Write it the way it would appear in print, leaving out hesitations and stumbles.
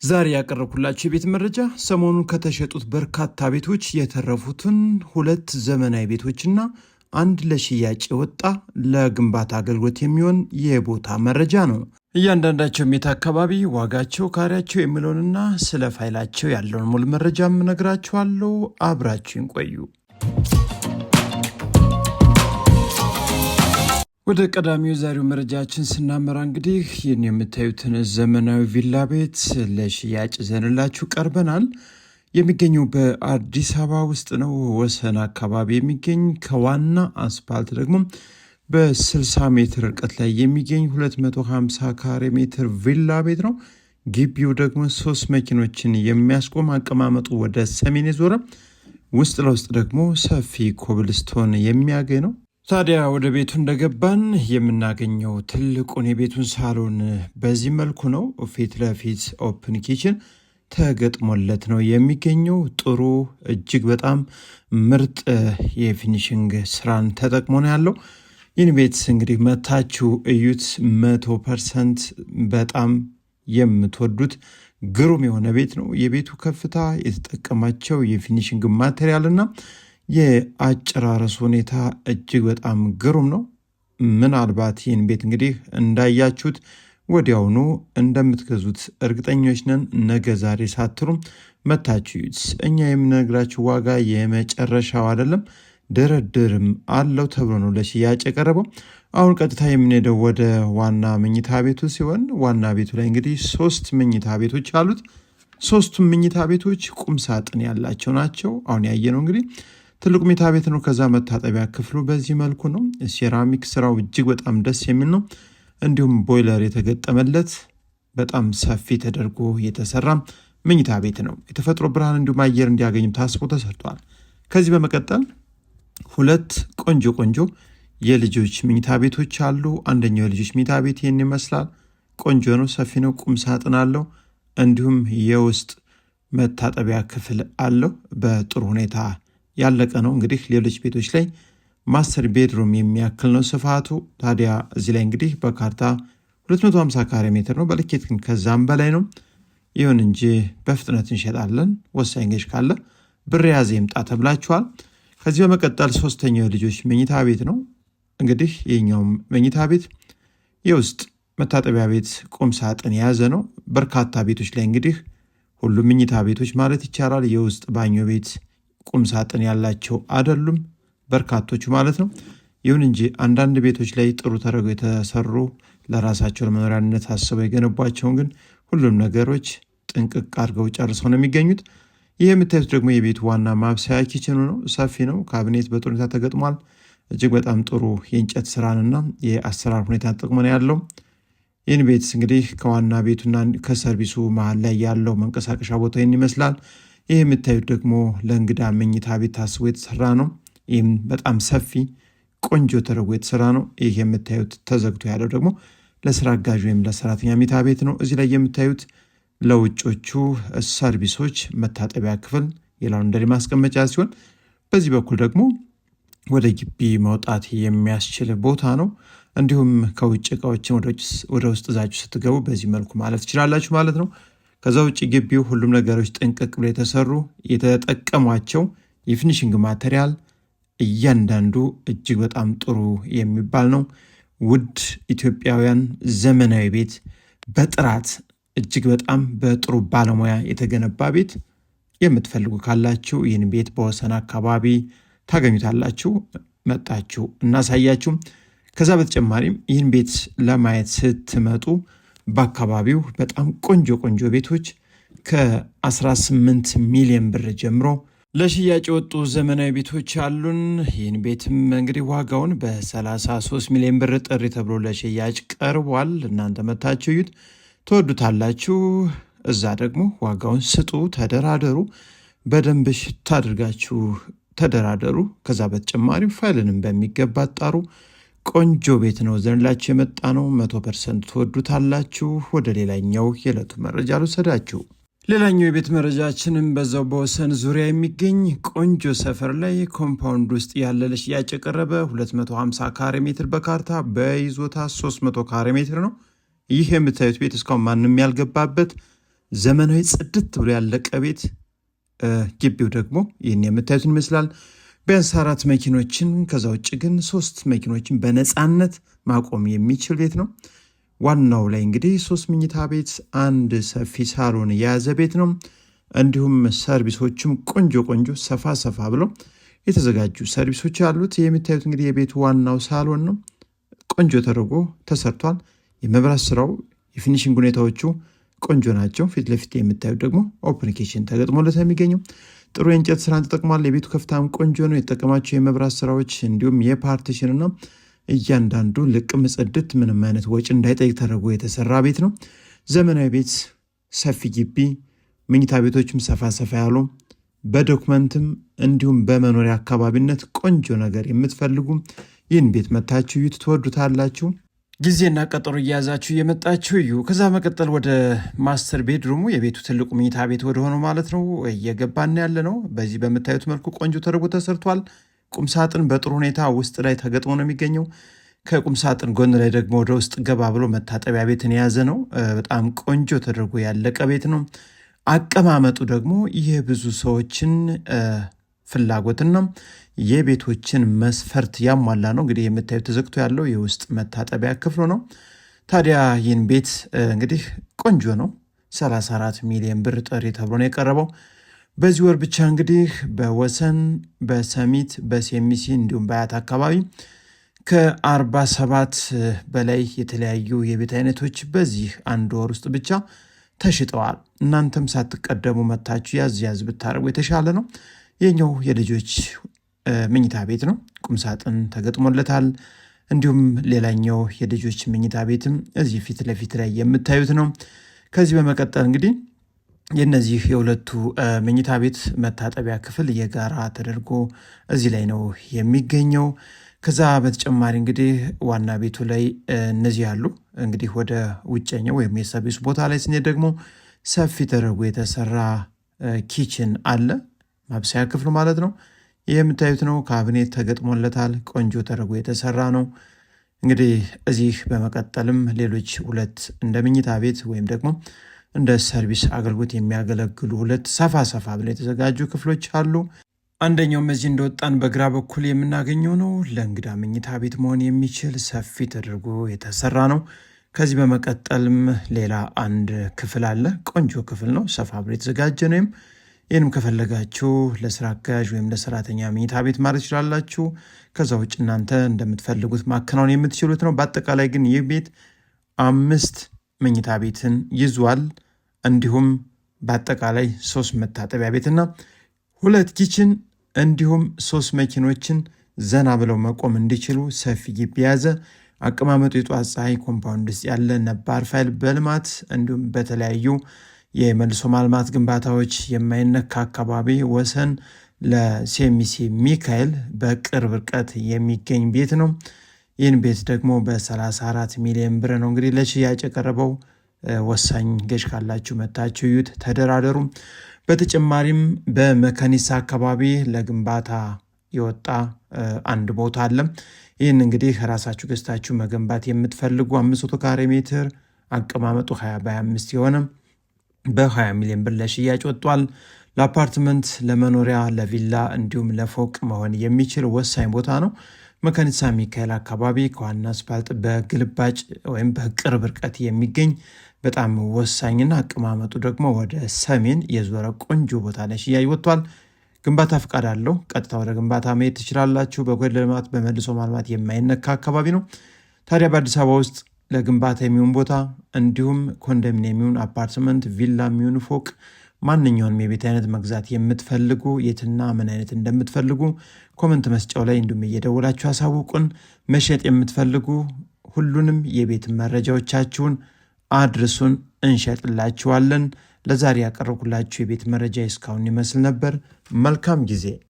ዛሬ ያቀረብኩላችሁ የቤት መረጃ ሰሞኑን ከተሸጡት በርካታ ቤቶች የተረፉትን ሁለት ዘመናዊ ቤቶችና አንድ ለሽያጭ የወጣ ለግንባታ አገልግሎት የሚሆን የቦታ መረጃ ነው። እያንዳንዳቸው የት አካባቢ ዋጋቸው፣ ካሬያቸው የሚለውንና ስለ ፋይላቸው ያለውን ሙሉ መረጃም እነግራችኋለሁ። አብራችሁን ቆዩ። ወደ ቀዳሚው ዛሬው መረጃችን ስናመራ እንግዲህ ይህን የምታዩትን ዘመናዊ ቪላ ቤት ለሽያጭ ዘንላችሁ ቀርበናል። የሚገኘው በአዲስ አበባ ውስጥ ነው፣ ወሰን አካባቢ የሚገኝ ከዋና አስፓልት ደግሞ በ60 ሜትር ርቀት ላይ የሚገኝ 250 ካሬ ሜትር ቪላ ቤት ነው። ግቢው ደግሞ 3 መኪኖችን የሚያስቆም አቀማመጡ ወደ ሰሜን የዞረ ውስጥ ለውስጥ ደግሞ ሰፊ ኮብልስቶን የሚያገኝ ነው። ታዲያ ወደ ቤቱ እንደገባን የምናገኘው ትልቁን የቤቱን ሳሎን በዚህ መልኩ ነው። ፊት ለፊት ኦፕን ኪችን ተገጥሞለት ነው የሚገኘው። ጥሩ እጅግ በጣም ምርጥ የፊኒሽንግ ስራን ተጠቅሞ ነው ያለው። ይህን ቤት እንግዲህ መታችሁ እዩት። 100% በጣም የምትወዱት ግሩም የሆነ ቤት ነው። የቤቱ ከፍታ፣ የተጠቀማቸው የፊኒሽንግ ማቴሪያልና የአጨራረሱ ሁኔታ እጅግ በጣም ግሩም ነው። ምናልባት ይህን ቤት እንግዲህ እንዳያችሁት ወዲያውኑ እንደምትገዙት እርግጠኞች ነን። ነገ ዛሬ ሳትሉም መታችሁት። እኛ የምነግራችሁ ዋጋ የመጨረሻው አይደለም፣ ድርድርም አለው ተብሎ ነው ለሽያጭ የቀረበው። አሁን ቀጥታ የምንሄደው ወደ ዋና መኝታ ቤቱ ሲሆን ዋና ቤቱ ላይ እንግዲህ 3 መኝታ ቤቶች አሉት። 3ቱም መኝታ ቤቶች ቁም ሳጥን ያላቸው ናቸው። አሁን ያየነው እንግዲህ ትልቁ መኝታ ቤት ነው። ከዛ መታጠቢያ ክፍሉ በዚህ መልኩ ነው። ሴራሚክ ስራው እጅግ በጣም ደስ የሚል ነው። እንዲሁም ቦይለር የተገጠመለት በጣም ሰፊ ተደርጎ የተሰራ መኝታ ቤት ነው። የተፈጥሮ ብርሃን እንዲሁም አየር እንዲያገኝም ታስቦ ተሰርቷል። ከዚህ በመቀጠል 2 ቆንጆ የልጆች መኝታ ቤቶች አሉ። አንደኛው የልጆች መኝታ ቤት ይህን ይመስላል። ቆንጆ ነው፣ ሰፊ ነው፣ ቁም ሳጥን አለው። እንዲሁም የውስጥ መታጠቢያ ክፍል አለው። በጥሩ ሁኔታ ያለቀ ነው። እንግዲህ ሌሎች ቤቶች ላይ ማስተር ቤድሩም የሚያክል ነው ስፋቱ። ታዲያ እዚህ ላይ እንግዲህ በካርታ 250 ካሬ ሜትር ነው፣ በልኬት ግን ከዛም በላይ ነው። ይሁን እንጂ በፍጥነት እንሸጣለን፣ ወሳኝ ገዥ ካለ ብር ያዘ ይምጣ ተብላችኋል። ከዚህ በመቀጠል 3ኛው የልጆች መኝታ ቤት ነው። እንግዲህ ይህኛውም መኝታ ቤት የውስጥ መታጠቢያ ቤት ቁም ሳጥን የያዘ ነው። በርካታ ቤቶች ላይ እንግዲህ ሁሉም መኝታ ቤቶች ማለት ይቻላል የውስጥ ባኞ ቤት ቁም ሳጥን ያላቸው አይደሉም፣ በርካቶቹ ማለት ነው። ይሁን እንጂ አንዳንድ ቤቶች ላይ ጥሩ ተደርገው የተሰሩ ለራሳቸው ለመኖሪያነት አስበው የገነቧቸውን ግን ሁሉም ነገሮች ጥንቅቅ አድርገው ጨርሰው ነው የሚገኙት። ይህ የምታዩት ደግሞ የቤቱ ዋና ማብሰያ ኪችኑ ነው። ሰፊ ነው። ካቢኔት በጥሩ ሁኔታ ተገጥሟል። እጅግ በጣም ጥሩ የእንጨት ስራንና የአሰራር ሁኔታ ተጠቅሞ ነው ያለው። ይህን ቤት እንግዲህ ከዋና ቤቱና ከሰርቪሱ መሀል ላይ ያለው መንቀሳቀሻ ቦታ ይህን ይመስላል። ይህ የምታዩት ደግሞ ለእንግዳ መኝታ ቤት ታስቦ የተሰራ ነው። ይህም በጣም ሰፊ ቆንጆ ተደርጎ የተሰራ ነው። ይህ የምታዩት ተዘግቶ ያለው ደግሞ ለስራ አጋዥ ወይም ለሰራተኛ መኝታ ቤት ነው። እዚህ ላይ የምታዩት ለውጮቹ ሰርቪሶች መታጠቢያ ክፍል፣ የላውንደሪ ማስቀመጫ ሲሆን በዚህ በኩል ደግሞ ወደ ግቢ መውጣት የሚያስችል ቦታ ነው። እንዲሁም ከውጭ እቃዎችን ወደ ውስጥ ዛችሁ ስትገቡ በዚህ መልኩ ማለፍ ትችላላችሁ ማለት ነው። ከዛ ውጭ ግቢው ሁሉም ነገሮች ጥንቅቅ ብሎ የተሰሩ የተጠቀሟቸው የፊኒሽንግ ማቴሪያል እያንዳንዱ እጅግ በጣም ጥሩ የሚባል ነው። ውድ ኢትዮጵያውያን ዘመናዊ ቤት በጥራት እጅግ በጣም በጥሩ ባለሙያ የተገነባ ቤት የምትፈልጉ ካላችሁ ይህን ቤት በወሰን አካባቢ ታገኙታላችሁ። መጣችሁ እናሳያችሁ። ከዛ በተጨማሪም ይህን ቤት ለማየት ስትመጡ በአካባቢው በጣም ቆንጆ ቤቶች ከ18 ሚሊዮን ብር ጀምሮ ለሽያጭ የወጡ ዘመናዊ ቤቶች አሉን። ይህን ቤትም እንግዲህ ዋጋውን በ33 ሚሊዮን ብር ጥሪ ተብሎ ለሽያጭ ቀርቧል። እናንተ መታችሁ እዩት፣ ትወዱታላችሁ። እዛ ደግሞ ዋጋውን ስጡ፣ ተደራደሩ፣ በደንብ ሽታ አድርጋችሁ ተደራደሩ። ከዛ በተጨማሪ ፋይልንም በሚገባ አጣሩ። ቆንጆ ቤት ነው ዘንላችሁ የመጣ ነው። 100% ትወዱታላችሁ። ወደ ሌላኛው የዕለቱ መረጃ ልውሰዳችሁ። ሌላኛው የቤት መረጃችንም በዛው በወሰን ዙሪያ የሚገኝ ቆንጆ ሰፈር ላይ ኮምፓውንድ ውስጥ ያለ ለሽያጭ የቀረበ 250 ካሬ ሜትር በካርታ በይዞታ 300 ካሬ ሜትር ነው። ይህ የምታዩት ቤት እስካሁን ማንም ያልገባበት ዘመናዊ ጽድት ብሎ ያለቀ ቤት። ግቢው ደግሞ ይህን የምታዩትን ይመስላል። ቢያንስ 4 መኪኖችን ከዛ ውጭ ግን 3 መኪኖችን በነፃነት ማቆም የሚችል ቤት ነው። ዋናው ላይ እንግዲህ 3 መኝታ ቤት፣ አንድ ሰፊ ሳሎን የያዘ ቤት ነው። እንዲሁም ሰርቪሶችም ቆንጆ ሰፋ ብለው የተዘጋጁ ሰርቪሶች ያሉት። የምታዩት እንግዲህ የቤቱ ዋናው ሳሎን ነው። ቆንጆ ተደርጎ ተሰርቷል። የመብራት ስራው፣ የፊኒሽንግ ሁኔታዎቹ ቆንጆ ናቸው። ፊት ለፊት የምታዩት ደግሞ ኦፕን ኪችን ተገጥሞለት የሚገኘው ጥሩ የእንጨት ስራን ተጠቅሟል። የቤቱ ከፍታም ቆንጆ ነው። የተጠቀማቸው የመብራት ስራዎች እንዲሁም የፓርቲሽን እና እያንዳንዱ ልቅም ጽድት ምንም አይነት ወጪ እንዳይጠይቅ ተደርጎ የተሰራ ቤት ነው። ዘመናዊ ቤት፣ ሰፊ ግቢ፣ መኝታ ቤቶችም ሰፋ ያሉ በዶክመንትም እንዲሁም በመኖሪያ አካባቢነት ቆንጆ ነገር የምትፈልጉ ይህን ቤት መታችሁ እዩት፣ ትወዱታላችሁ። ጊዜና ቀጠሮ እያያዛችሁ እየመጣችሁ እዩ። ከዛ መቀጠል ወደ ማስተር ቤድሩሙ የቤቱ ትልቁ መኝታ ቤት ወደ ሆነው ማለት ነው እየገባን ያለ ነው። በዚህ በምታዩት መልኩ ቆንጆ ተደርጎ ተሰርቷል። ቁምሳጥን በጥሩ ሁኔታ ውስጥ ላይ ተገጥሞ ነው የሚገኘው። ከቁምሳጥን ጎን ላይ ደግሞ ወደ ውስጥ ገባ ብሎ መታጠቢያ ቤትን የያዘ ነው። በጣም ቆንጆ ተደርጎ ያለቀ ቤት ነው። አቀማመጡ ደግሞ የብዙ ሰዎችን ፍላጎትና የቤቶችን መስፈርት ያሟላ ነው። እንግዲህ የምታዩት ተዘግቶ ያለው የውስጥ መታጠቢያ ክፍሉ ነው። ታዲያ ይህን ቤት እንግዲህ ቆንጆ ነው። 34 ሚሊዮን ብር ጥሪ ተብሎ ነው የቀረበው። በዚህ ወር ብቻ እንግዲህ በወሰን፣ በሰሚት፣ በሴሚሲ እንዲሁም በአያት አካባቢ ከ47 በላይ የተለያዩ የቤት አይነቶች በዚህ አንድ ወር ውስጥ ብቻ ተሽጠዋል። እናንተም ሳትቀደሙ መታችሁ ያዝ ብታደርጉ የተሻለ ነው። የኛው የልጆች መኝታ ቤት ነው። ቁምሳጥን ተገጥሞለታል። እንዲሁም ሌላኛው የልጆች መኝታ ቤትም እዚህ ፊት ለፊት ላይ የምታዩት ነው። ከዚህ በመቀጠል እንግዲህ የነዚህ የሁለቱ መኝታ ቤት መታጠቢያ ክፍል የጋራ ተደርጎ እዚህ ላይ ነው የሚገኘው። ከዛ በተጨማሪ እንግዲህ ዋና ቤቱ ላይ እነዚህ ያሉ እንግዲህ ወደ ውጨኛው ወይም የሰርቪስ ቦታ ላይ ስንሄድ ደግሞ ሰፊ ተደርጎ የተሰራ ኪችን አለ። ማብሰያ ክፍሉ ማለት ነው። ይህ የምታዩት ነው። ካቢኔት ተገጥሞለታል። ቆንጆ ተደርጎ የተሰራ ነው። እንግዲህ እዚህ በመቀጠልም ሌሎች 2 እንደ መኝታ ቤት ወይም ደግሞ እንደ ሰርቪስ አገልግሎት የሚያገለግሉ 2 ሰፋ ብለው የተዘጋጁ ክፍሎች አሉ። አንደኛውም እዚህ እንደወጣን በግራ በኩል የምናገኘው ነው። ለእንግዳ መኝታ ቤት መሆን የሚችል ሰፊ ተደርጎ የተሰራ ነው። ከዚህ በመቀጠልም ሌላ አንድ ክፍል አለ። ቆንጆ ክፍል ነው። ሰፋ ብሎ የተዘጋጀ ነው። ይህንም ከፈለጋችሁ ለስራ አጋዥ ወይም ለሰራተኛ መኝታ ቤት ማለት ይችላላችሁ። ከዛ ውጭ እናንተ እንደምትፈልጉት ማከናወን የምትችሉት ነው። በአጠቃላይ ግን ይህ ቤት 5 መኝታ ቤትን ይዟል። እንዲሁም በአጠቃላይ 3 መታጠቢያ ቤትና 2 ኪችን እንዲሁም 3 መኪኖችን ዘና ብለው መቆም እንዲችሉ ሰፊ ግቢ የያዘ አቀማመጡ የጠዋት ፀሐይ ኮምፓውንድ ውስጥ ያለ ነባር ፋይል በልማት እንዲሁም በተለያዩ የመልሶ ማልማት ግንባታዎች የማይነካ አካባቢ ወሰን ለሴሚሲ ሚካኤል በቅርብ ርቀት የሚገኝ ቤት ነው። ይህን ቤት ደግሞ በ34 ሚሊዮን ብር ነው እንግዲህ ለሽያጭ የቀረበው። ወሳኝ ገዥ ካላችሁ መታችሁ እዩት፣ ተደራደሩ። በተጨማሪም በመከኒሳ አካባቢ ለግንባታ የወጣ አንድ ቦታ አለ። ይህን እንግዲህ ራሳችሁ ገዝታችሁ መገንባት የምትፈልጉ 500 ካሬ ሜትር አቀማመጡ 20 በ25 የሆነ በ20 ሚሊዮን ብር ለሽያጭ ወጥቷል። ለአፓርትመንት፣ ለመኖሪያ፣ ለቪላ እንዲሁም ለፎቅ መሆን የሚችል ወሳኝ ቦታ ነው። መከኒሳ ሚካኤል አካባቢ ከዋና አስፓልት በግልባጭ ወይም በቅርብ ርቀት የሚገኝ በጣም ወሳኝና አቀማመጡ ደግሞ ወደ ሰሜን የዞረ ቆንጆ ቦታ ለሽያጭ ወጥቷል። ግንባታ ፍቃድ አለው። ቀጥታ ወደ ግንባታ መሄድ ትችላላችሁ። በኮሪደር ልማት በመልሶ ማልማት የማይነካ አካባቢ ነው። ታዲያ በአዲስ አበባ ውስጥ ለግንባታ የሚሆን ቦታ እንዲሁም ኮንዶሚኒየም፣ አፓርትመንት፣ ቪላ የሚሆን ፎቅ ማንኛውንም የቤት አይነት መግዛት የምትፈልጉ የትና ምን አይነት እንደምትፈልጉ ኮመንት መስጫው ላይ እንዲሁም እየደወላችሁ አሳውቁን። መሸጥ የምትፈልጉ ሁሉንም የቤት መረጃዎቻችሁን አድርሱን፣ እንሸጥላችኋለን። ለዛሬ ያቀረብኩላችሁ የቤት መረጃ እስካሁን ይመስል ነበር። መልካም ጊዜ